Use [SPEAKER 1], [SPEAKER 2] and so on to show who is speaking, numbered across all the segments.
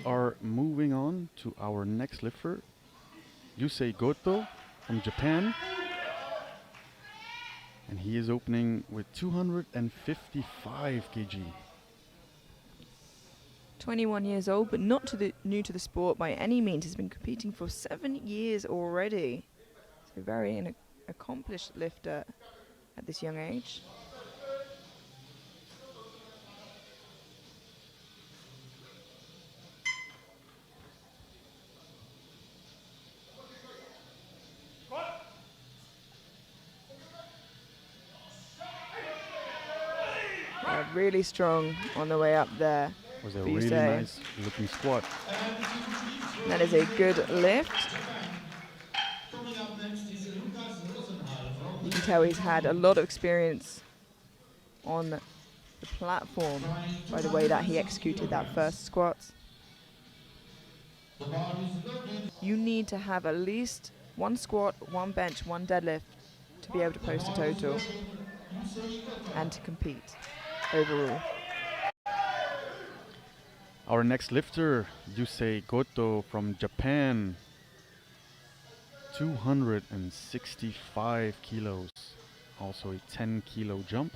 [SPEAKER 1] are moving on to our next lifter, Yusei Goto from Japan. And he is opening with 255 kg.
[SPEAKER 2] 21 years old, but not new to the sport by any means. He's been competing for 7 years already. So very an accomplished lifter at this young age. Really strong on the way up there.
[SPEAKER 1] Was a really nice looking squat.
[SPEAKER 2] That is a good lift. You can tell he's had a lot of experience on the platform by the way that he executed that first squat. You need to have at least 1 squat, 1 bench, 1 deadlift to be able to post a total and to compete overall.
[SPEAKER 1] Our next lifter, Yusei Goto from Japan, 265 kilos. Also a 10 kilo jump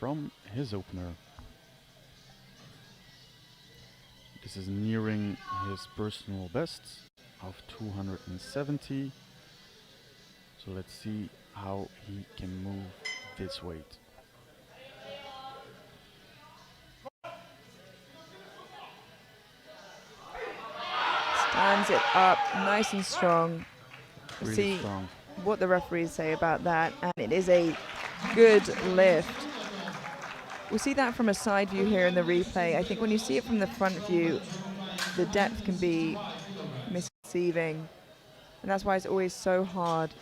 [SPEAKER 1] from his opener. This is nearing his personal best of 270. So let's see how he can move this weight.
[SPEAKER 2] Stands it up nice and strong.
[SPEAKER 1] Really
[SPEAKER 2] see
[SPEAKER 1] strong.
[SPEAKER 2] What the referees say about that, and it is a good lift. We'll see that from a side view here in the replay. I think when you see it from the front view, the depth can be misleading, and that's why it's always so hard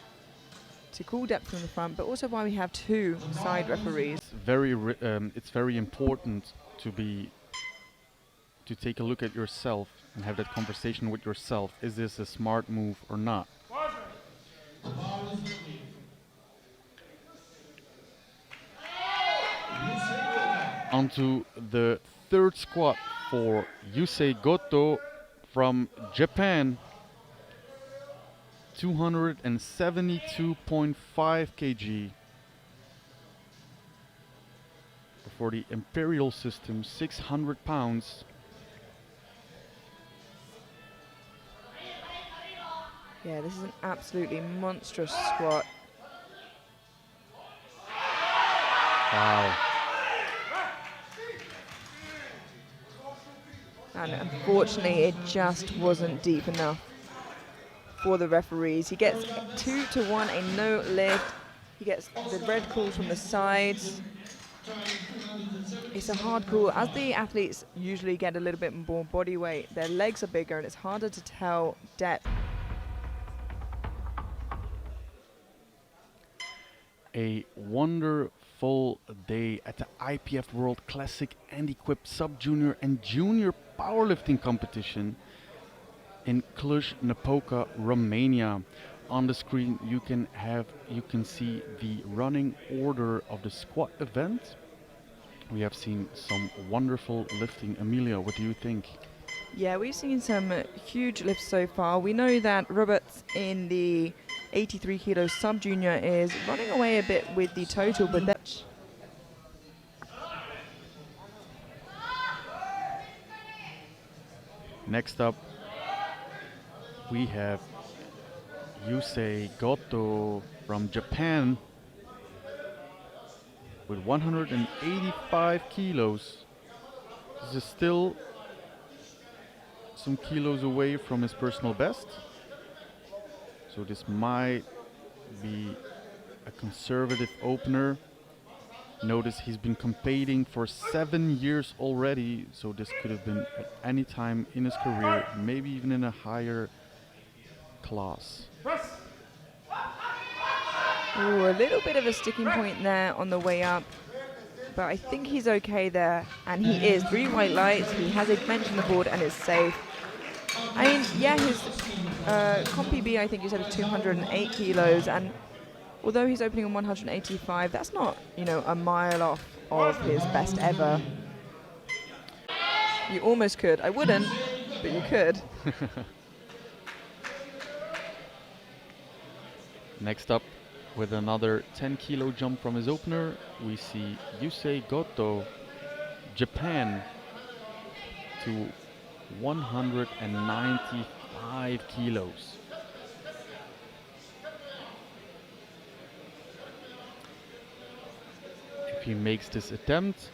[SPEAKER 2] to call depth from the front, but also why we have 2 side referees.
[SPEAKER 1] It's very important to take a look at yourself and have that conversation with yourself. Is this a smart move or not? Onto the 3rd squat for Yusei Goto from Japan. 272.5 kg. For the Imperial system, 600 pounds.
[SPEAKER 2] Yeah, this is an absolutely monstrous squat.
[SPEAKER 1] Wow.
[SPEAKER 2] And unfortunately, it just wasn't deep enough for the referees. He gets 2-1, a no lift. He gets the red calls from the sides. It's a hard call. As the athletes usually get a little bit more body weight, their legs are bigger and it's harder to tell depth.
[SPEAKER 1] A wonderful day at the IPF World Classic and Equipped Sub-Junior and Junior Powerlifting Competition in Cluj Napoca, Romania. On the screen you can see the running order of the squat event. We have seen some wonderful lifting. Emilia, what do you think?
[SPEAKER 2] Yeah, we've seen some huge lifts so far. We know that Roberts in the 83 kilo sub-junior is running away a bit with the total, but that's...
[SPEAKER 1] Next up, we have Yusei Goto from Japan with 185 kilos. This is still some kilos away from his personal best. So this might be a conservative opener. Notice he's been competing for 7 years already, so this could have been at any time in his career, maybe even in a higher class.
[SPEAKER 2] Ooh, a little bit of a sticking point there on the way up, but I think he's okay there, and he is. 3 white lights, he has a bench on the board and is safe. I mean, yeah, his comp PB, I think you said, is 208 kilos, and although he's opening on 185, that's not, you know, a mile off of his best ever. You almost could. I wouldn't, but you could.
[SPEAKER 1] Next up, with another 10 kilo jump from his opener, we see Yusei Goto, Japan, to 195 kilos. If he makes this attempt,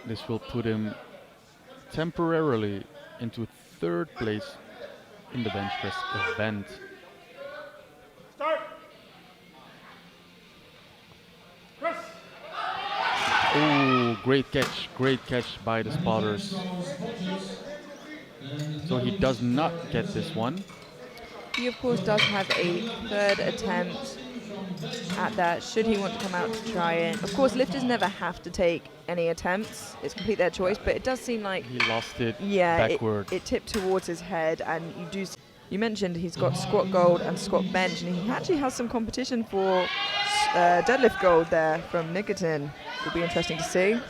[SPEAKER 1] this will put him temporarily into third place in the bench press event.
[SPEAKER 3] Start. Press.
[SPEAKER 1] Oh, great catch by the spotters. So he does not get this one.
[SPEAKER 2] He, of course, does have a third attempt at that, should he want to come out to try it. Of course, lifters never have to take any attempts. It's complete their choice, but it does seem like...
[SPEAKER 1] He lost it
[SPEAKER 2] backward. It tipped towards his head, and you mentioned he's got squat gold and squat bench, and he actually has some competition for deadlift gold there from Nikitin. Will be interesting to see.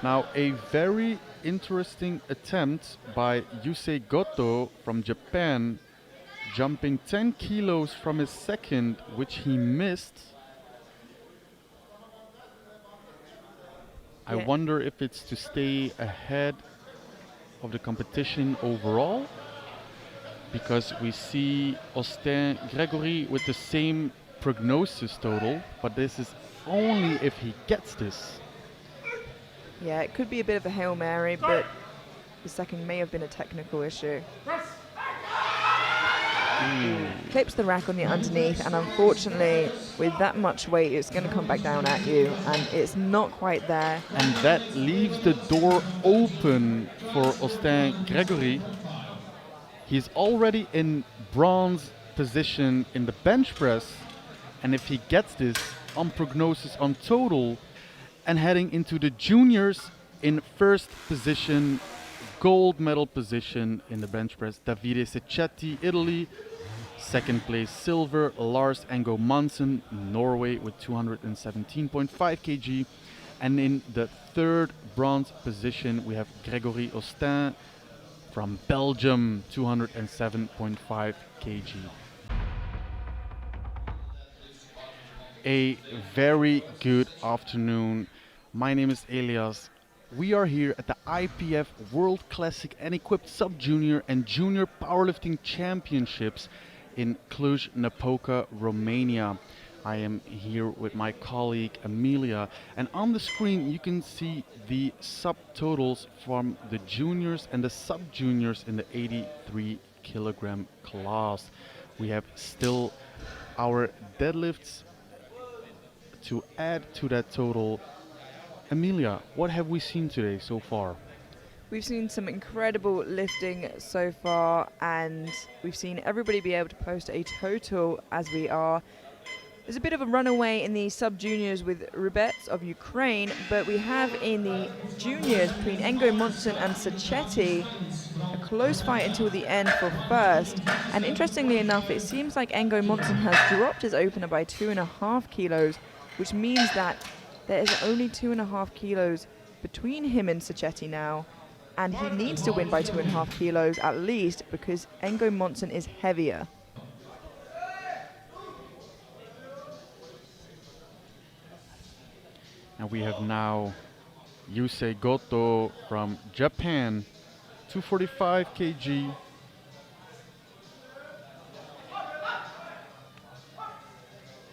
[SPEAKER 1] Now, a very interesting attempt by Yusei Goto from Japan, jumping 10 kilos from his second, which he missed. I wonder if it's to stay ahead of the competition overall, because we see Austin Gregory with the same prognosis total, but this is only if he gets this.
[SPEAKER 2] Yeah, it could be a bit of a Hail Mary, but the second may have been a technical issue. Clips the rack on the underneath, and unfortunately, with that much weight, it's going to come back down at you, and it's not quite there.
[SPEAKER 1] And that leaves the door open for Austin Gregory. He's already in bronze position in the bench press, and if he gets this on prognosis on total, and heading into the juniors in first position, gold medal position in the bench press, Davide Secchetti, Italy. Second place, silver, Lars Engo Monsen, Norway, with 217.5 kg. And in the third bronze position, we have Gregory Austin from Belgium, 207.5 kg. A very good afternoon. My name is Elias. We are here at the IPF World Classic and Equipped Sub-Junior and Junior Powerlifting Championships in Cluj-Napoca, Romania. I am here with my colleague Amelia, and on the screen you can see the subtotals from the juniors and the sub-juniors in the 83 kilogram class. We have still our deadlifts to add to that total. Amelia, what have we seen today so far?
[SPEAKER 2] We've seen some incredible lifting so far, and we've seen everybody be able to post a total as we are. There's a bit of a runaway in the sub-juniors with Rubets of Ukraine, but we have in the juniors between Engo Monson and Secchetti a close fight until the end for first. And interestingly enough, it seems like Engo Monson has dropped his opener by 2.5 kilos, which means that there is only 2.5 kilos between him and Secchetti now. And he needs to win by 2.5 kilos at least, because Engo Monson is heavier.
[SPEAKER 1] And we have now Yusei Goto from Japan, 245 kg.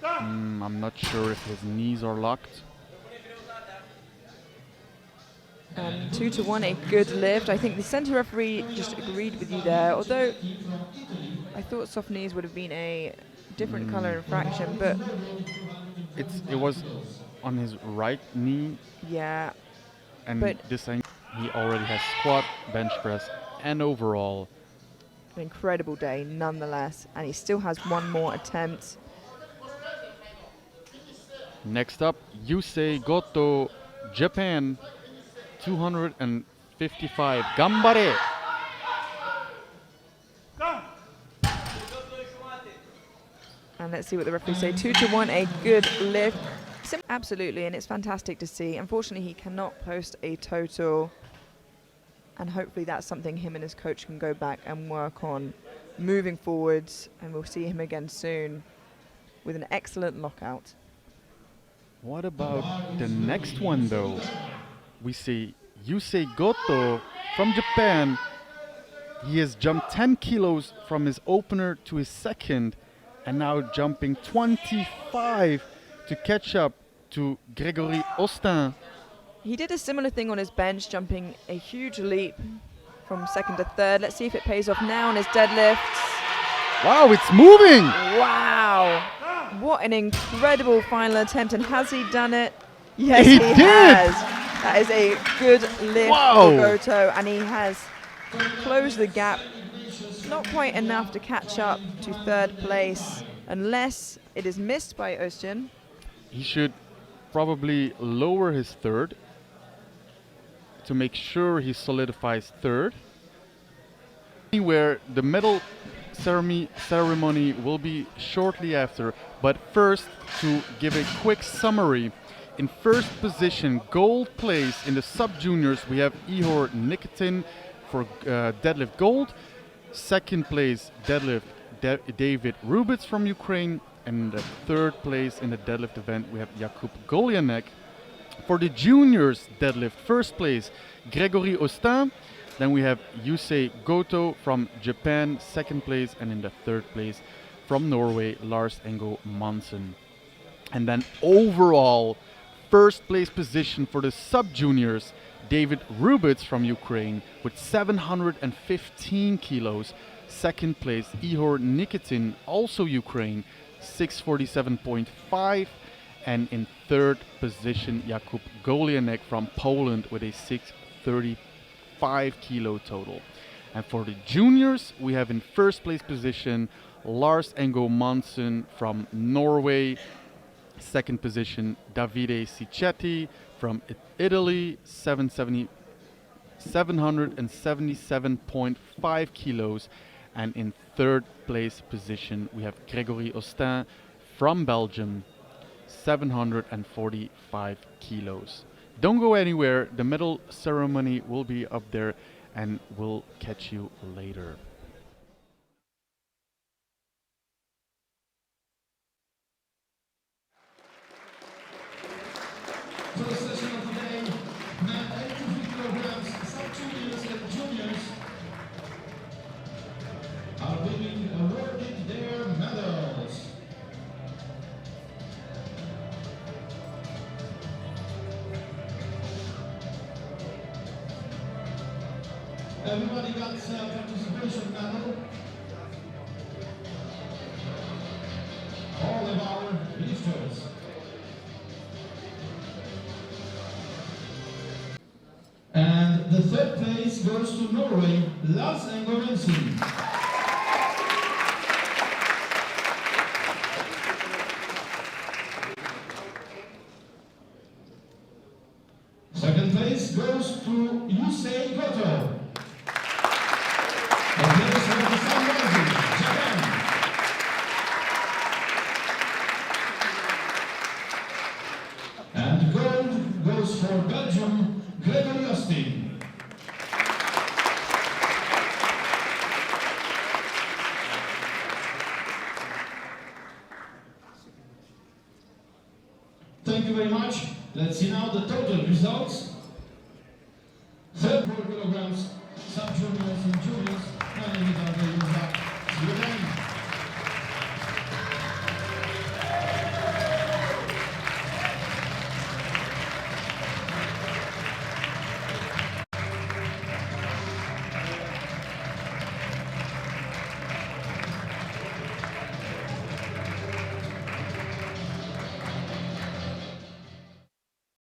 [SPEAKER 1] I'm not sure if his knees are locked.
[SPEAKER 2] 2-1, a good lift. I think the center referee just agreed with you there, although I thought soft knees would have been a different color infraction, but
[SPEAKER 1] it was on his right knee.
[SPEAKER 2] Yeah.
[SPEAKER 1] And this time he already has squat, bench press, and overall.
[SPEAKER 2] An incredible day nonetheless, and he still has one more attempt.
[SPEAKER 1] Next up, Yusei Goto, Japan, 255. Gambare!
[SPEAKER 2] And let's see what the referees say. 2-1, a good lift. Absolutely, and it's fantastic to see. Unfortunately, he cannot post a total. And hopefully that's something him and his coach can go back and work on moving forwards, and we'll see him again soon with an excellent lockout.
[SPEAKER 1] What about the next one though? We see Yusei Goto from Japan. He has jumped 10 kilos from his opener to his second, and now jumping 25 to catch up to Gregory Austin.
[SPEAKER 2] He did a similar thing on his bench, jumping a huge leap from second to third. Let's see if it pays off now on his deadlifts.
[SPEAKER 1] Wow, it's moving!
[SPEAKER 2] Wow! What an incredible final attempt, and has he done it? Yes,
[SPEAKER 1] He
[SPEAKER 2] he
[SPEAKER 1] did!
[SPEAKER 2] has. That is a good lift
[SPEAKER 1] Wow.
[SPEAKER 2] for Goto, and he has closed the gap. Not quite enough to catch up to third place, unless it is missed by Özcan.
[SPEAKER 1] He should probably lower his third to make sure he solidifies third. Where the medal ceremony will be shortly after, but first to give a quick summary. In first position, gold place in the sub-juniors, we have Ihor Nikitin for deadlift gold. Second place, deadlift David Rubits from Ukraine. And the third place in the deadlift event, we have Jakub Golyanek. For the juniors deadlift, first place, Gregory Austin. Then we have Yusei Goto from Japan, second place. And in the third place, from Norway, Lars Engo Monsen. And then overall, first place position for the sub-juniors, David Rubits from Ukraine with 715 kilos. Second place, Ihor Nikitin, also Ukraine, 647.5. And in third position, Jakub Golyanek from Poland with a 635 kilo total. And for the juniors, we have in first place position Lars Engo Monsen from Norway. Second position, Davide Cicchetti from Italy, 777.5 kilos. And in third place position, we have Gregory Austin from Belgium, 745 kilos. Don't go anywhere. The medal ceremony will be up there, and we'll catch you later.
[SPEAKER 4] First session of the day, men 83 kilograms, sub-juniors and juniors are being awarded their medals. Everybody got participation medal. All of our lifters. And the third place goes to Norway, Lars Engo Monsen. Second place goes to Yusei Goto. The place of the Sunrising, Japan. And gold goes for Belgium, Gregory Austin. Thank you very much. Let's see now the total results. 34 kilograms, sub-juniors and juniors.